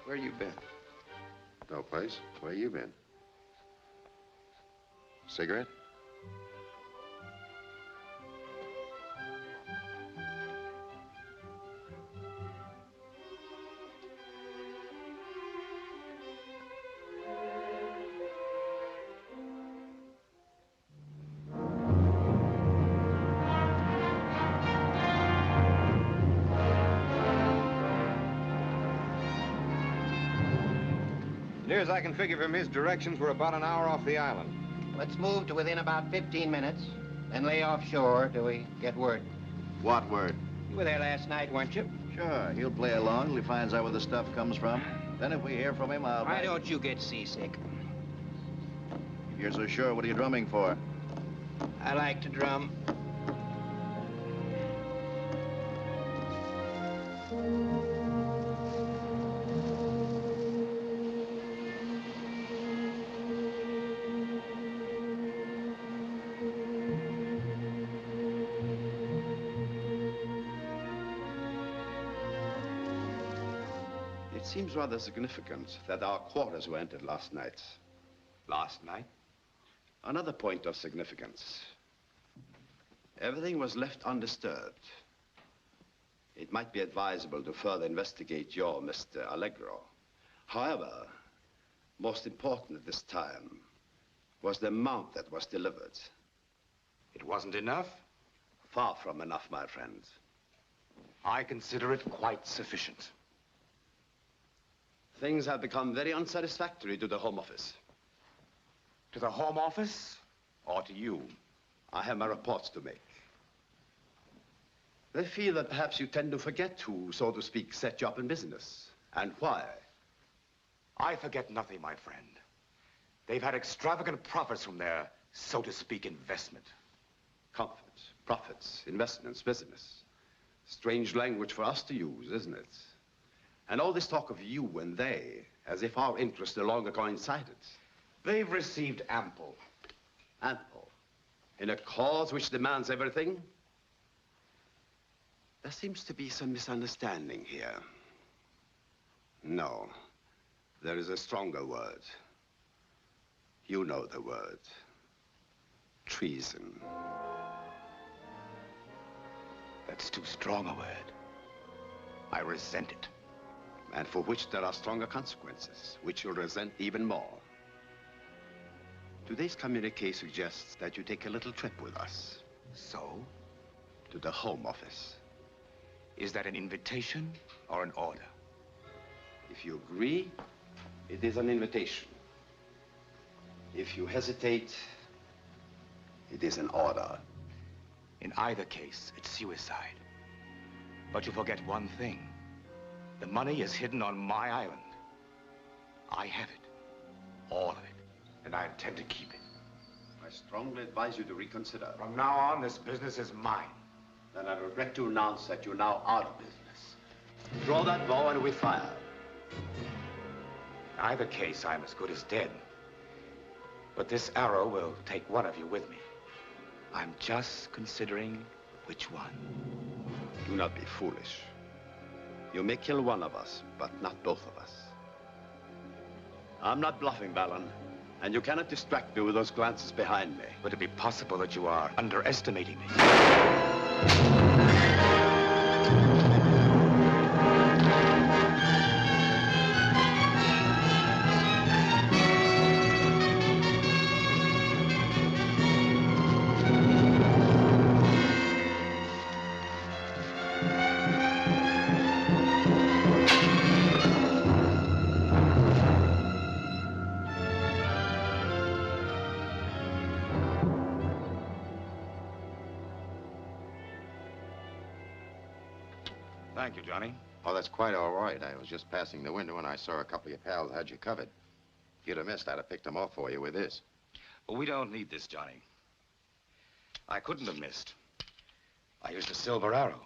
Where you been? No place. Where you been? Cigarette?
Near as I can figure from his directions, we're about an hour off the island.
Let's move to within about 15 minutes, then lay offshore till we get word.
What word?
You were there last night, weren't you?
Sure, he'll play along till he finds out where the stuff comes from. Then if we hear from him, I'll...
Why don't you get seasick?
If you're so sure, what are you drumming for?
I like to drum.
It seems rather significant that our quarters were entered last night.
Last night?
Another point of significance. Everything was left undisturbed. It might be advisable to further investigate your Mr. Allegro. However, most important at this time was the amount that was delivered.
It wasn't enough?
Far from enough, my friend.
I consider it quite sufficient.
Things have become very unsatisfactory to the Home Office.
To the Home Office or to you?
I have my reports to make. They feel that perhaps you tend to forget who, so to speak, set you up in business, and why.
I forget nothing, my friend. They've had extravagant profits from their, so to speak, investment.
Comfort, profits, investments, business. Strange language for us to use, isn't it? And all this talk of you and they, as if our interests no longer coincided.
They've received ample.
Ample? In a cause which demands everything? There seems to be some misunderstanding here. No, there is a stronger word. You know the word. Treason.
That's too strong a word. I resent it.
And for which there are stronger consequences, which you'll resent even more. Today's communique suggests that you take a little trip with us.
So?
To the Home Office.
Is that an invitation or an order?
If you agree, it is an invitation. If you hesitate, it is an order.
In either case, it's suicide. But you forget one thing. The money is hidden on my island. I have it. All of it. And I intend to keep it.
I strongly advise you to reconsider.
From now on, this business is mine.
Then I regret to announce that you're now out of business. Draw that bow and we fire.
In either case, I'm as good as dead. But this arrow will take one of you with me. I'm just considering which one.
Do not be foolish. You may kill one of us, but not both of us. I'm not bluffing, Balan, and you cannot distract me with those glances behind me.
Would it be possible that you are underestimating me? Thank you, Johnny.
Oh, that's quite all right. I was just passing the window and I saw a couple of your pals had you covered. If you'd have missed, I'd have picked them off for you with this.
Well, we don't need this, Johnny. I couldn't have missed. I used a silver arrow.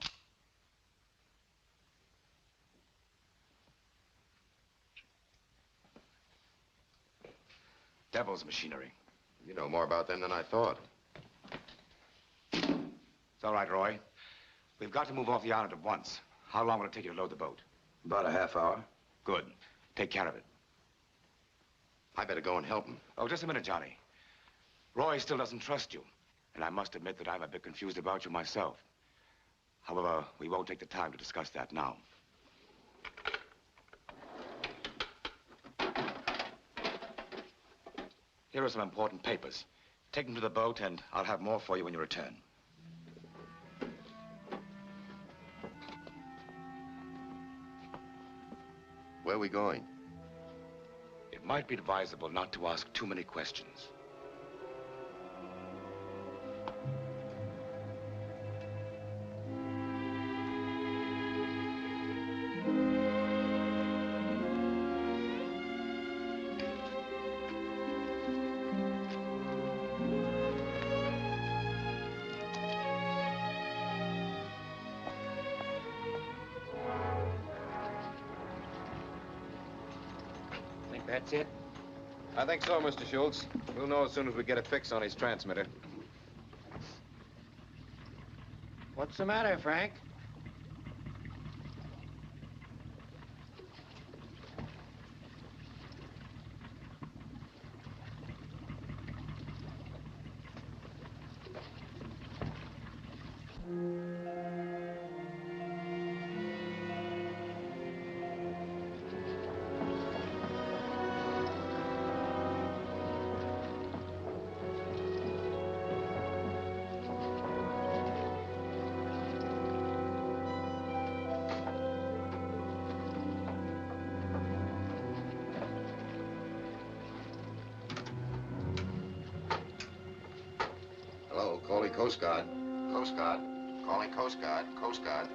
Devil's machinery.
You know more about them than I thought.
It's all right, Roy. We've got to move off the island at once. How long will it take you to load the boat?
About a half hour.
Good. Take care of it.
I better go and help him.
Oh, just a minute, Johnny. Roy still doesn't trust you. And I must admit that I'm a bit confused about you myself. However, we won't take the time to discuss that now. Here are some important papers. Take them to the boat, and I'll have more for you when you return.
Where are we going?
It might be advisable not to ask too many questions.
That's it?
I think so, Mr. Schultz. We'll know as soon as we get a fix on his transmitter.
What's the matter, Frank?
Calling Coast Guard. Coast Guard. Calling Coast Guard. Coast Guard.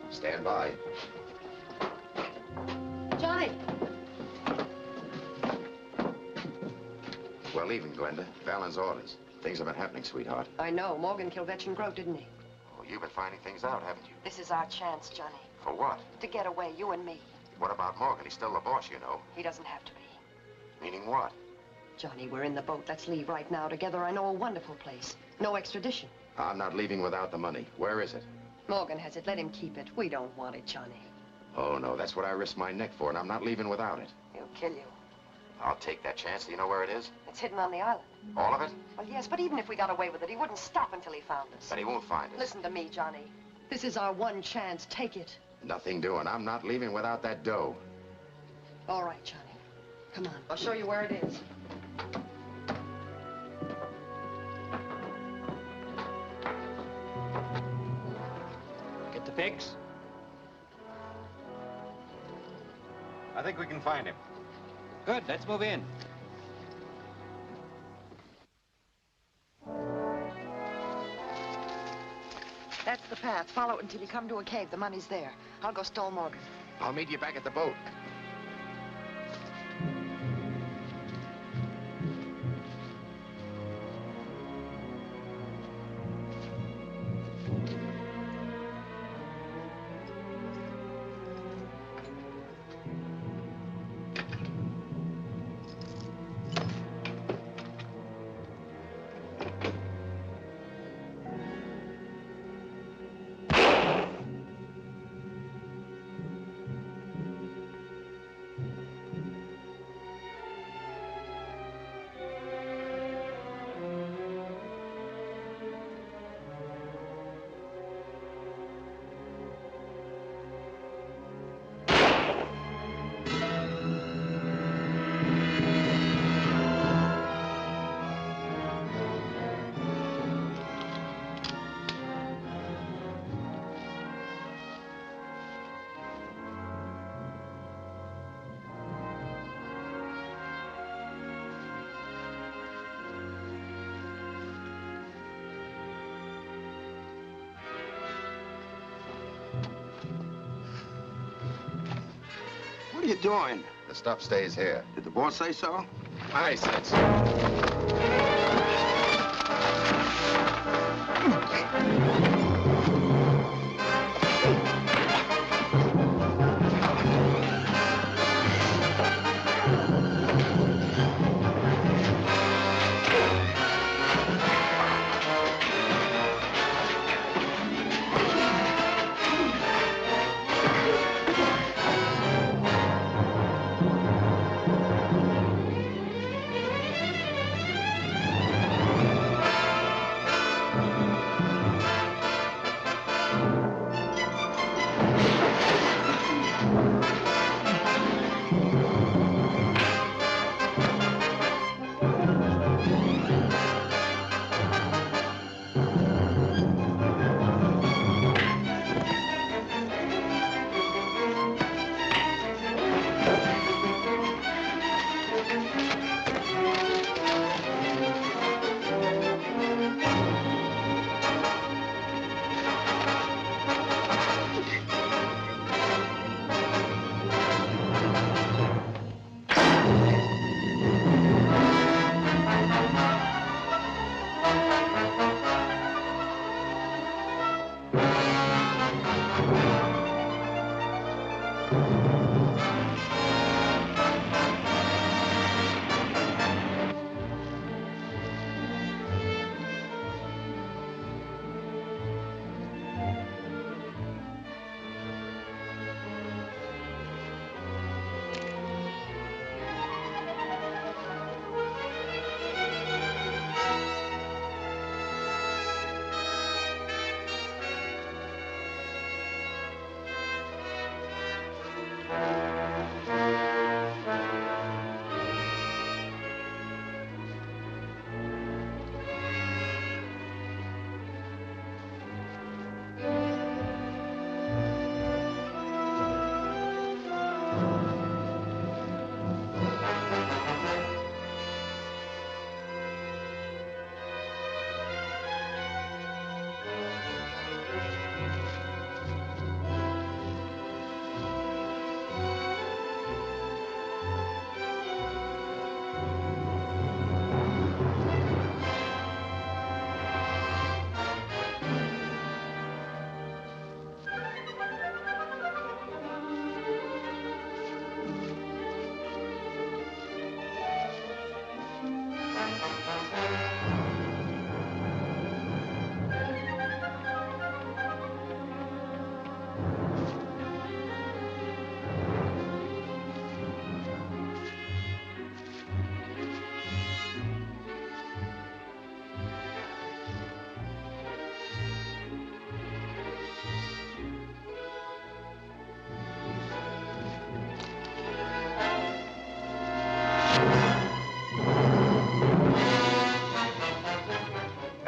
Stand by.
Johnny!
We're leaving, Glenda. Fallon's orders. Things have been happening, sweetheart.
I know. Morgan killed Vetch and Grove, didn't he?
Oh, you've been finding things out, haven't you?
This is our chance, Johnny.
For what?
To get away, you and me.
What about Morgan? He's still the boss, you know.
He doesn't have to be.
Meaning what?
Johnny, we're in the boat. Let's leave right now together. I know a wonderful place. No extradition.
I'm not leaving without the money. Where is it?
Morgan has it. Let him keep it. We don't want it, Johnny.
Oh, no. That's what I risked my neck for, and I'm not leaving without it.
He'll kill you.
I'll take that chance. Do you know where it is?
It's hidden on the island.
All of it?
Well, yes, but even if we got away with it, he wouldn't stop until he found us.
Then he won't find us.
Listen to me, Johnny. This is our one chance. Take it.
Nothing doing. I'm not leaving without that dough.
All right, Johnny. Come on. I'll show you where it is.
Get the fix?
I think we can find him.
Good, let's move in.
That's the path. Follow it until you come to a cave. The money's there. I'll go stole Morgan.
I'll meet you back at the boat.
What are you doing?
The stuff stays here.
Did the boss say so?
I said so.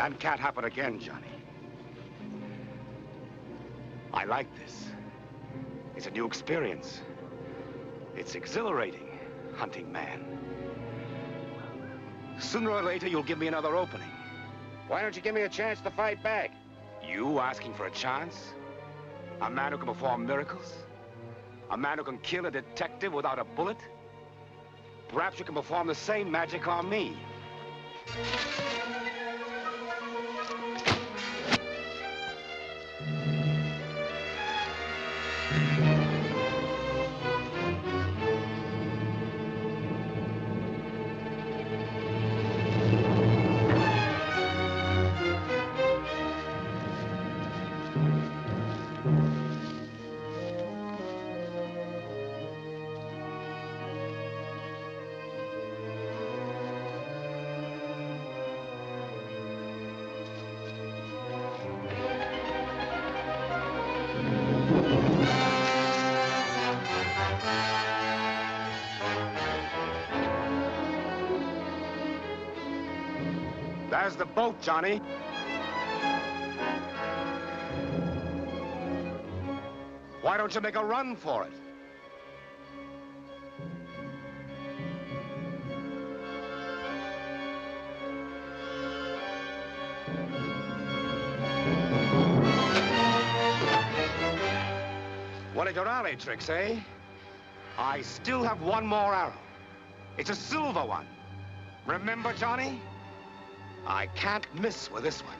That can't happen again, Johnny. I like this. It's a new experience. It's exhilarating, hunting man. Sooner or later, you'll give me another opening.
Why don't you give me a chance to fight back?
You asking for a chance? A man who can perform miracles? A man who can kill a detective without a bullet? Perhaps you can perform the same magic on me. There's the boat, Johnny. Why don't you make a run for it? One of your alley tricks, eh? I still have one more arrow. It's a silver one. Remember, Johnny? I can't miss with this one.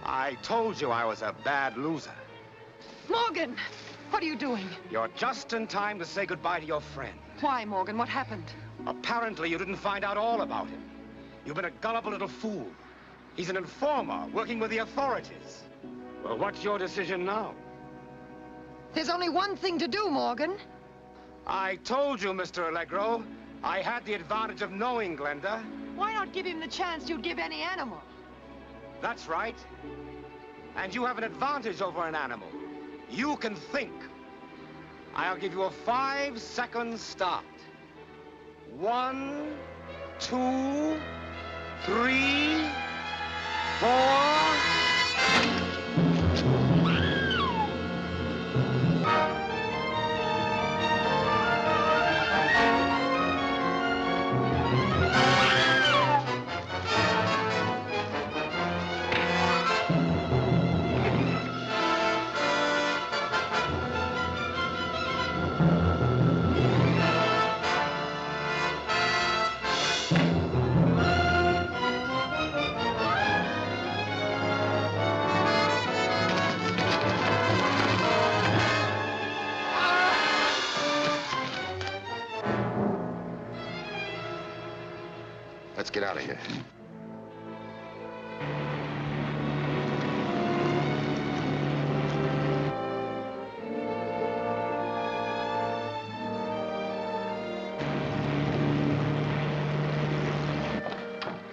I told you I was a bad loser.
Morgan, what are you doing?
You're just in time to say goodbye to your friend.
Why, Morgan? What happened?
Apparently, you didn't find out all about him. You've been a gullible little fool. He's an informer working with the authorities. Well, what's your decision now?
There's only one thing to do, Morgan.
I told you, Mr. Allegro, I had the advantage of knowing Glenda.
Why not give him the chance you'd give any animal?
That's right. And you have an advantage over an animal. You can think. I'll give you a 5-second start. 1, 2, 3, 4...
Let's get out of here.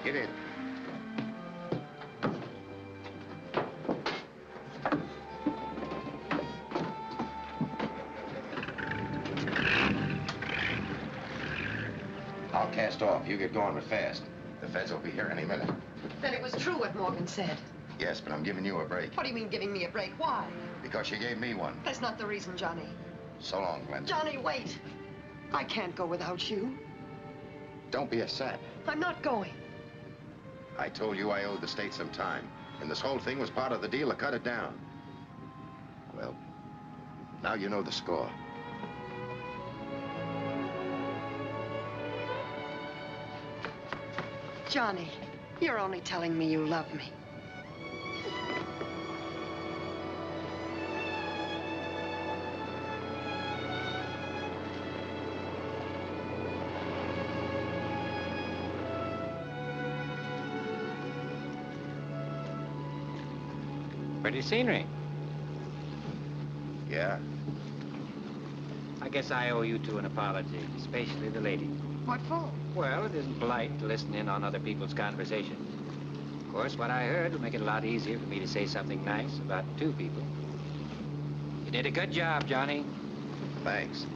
Get in. I'll cast off. You get going, but fast. The feds will be here any minute.
Then it was true what Morgan said.
Yes, but I'm giving you a break.
What do you mean giving me a break? Why?
Because you gave me one.
That's not the reason, Johnny.
So long, Glenda.
Johnny, wait. I can't go without you.
Don't be a sap.
I'm not going.
I told you I owed the state some time. And this whole thing was part of the deal to cut it down. Well, now you know the score.
Johnny, you're only telling me you love me.
Pretty scenery.
Yeah.
I guess I owe you two an apology, especially the lady.
What for?
Well, it isn't polite to listen in on other people's conversation. Of course, what I heard would make it a lot easier for me to say something nice about two people. You did a good job, Johnny.
Thanks.